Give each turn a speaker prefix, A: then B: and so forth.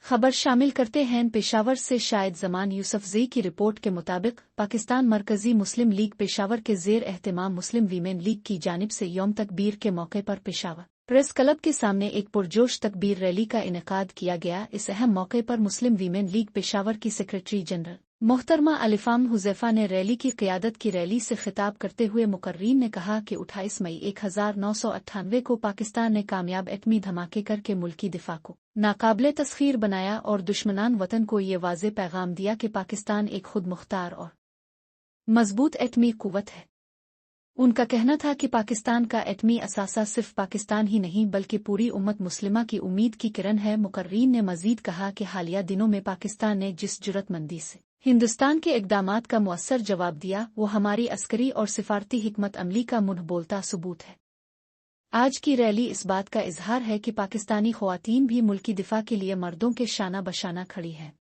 A: खबर शामिल करते हैं पेशावर से शाहिद जमान यूसुफजई की रिपोर्ट के मुताबिक पाकिस्तान मरकजी मुस्लिम लीग पेशावर के ज़ेर एहतमाम मुस्लिम वीमेन लीग की जानिब से यौम तकबीर के मौके पर पेशावर प्रेस क्लब के सामने एक पुरजोश तकबीर रैली का इनेकाद किया गया। इस अहम मौके पर मुस्लिम वीमेन लीग पेशावर की सेक्रेटरी जनरल मोहतरमा अलिफाम हुज़ैफा ने रैली की क़ियादत की। रैली से खिताब करते हुए मुकर्रीन ने कहा कि 28 मई 1998 को पाकिस्तान ने कामयाब एटमी धमाके करके मुल्की दिफा को नाकाबिले तस्खीर बनाया और दुश्मनान वतन को ये वाज़े पैगाम दिया कि पाकिस्तान एक खुद मुख्तार और मजबूत एटमी कुव्वत है। उनका कहना था कि पाकिस्तान का एटमी असासा सिर्फ पाकिस्तान ही नहीं बल्कि पूरी उम्मत मुस्लिमा की उम्मीद की किरण है। मुकर्रीन ने मजीद कहा कि हालिया दिनों में पाकिस्तान ने जिस जुर्रतमंदी से हिंदुस्तान के इक़दामात का मुअस्सर जवाब दिया वो हमारी अस्करी और सिफारती हिकमत अमली का मुँह बोलता सबूत है। आज की रैली इस बात का इजहार है कि पाकिस्तानी ख़वातीन भी मुल्की दिफा के लिए मर्दों के शाना बशाना खड़ी हैं।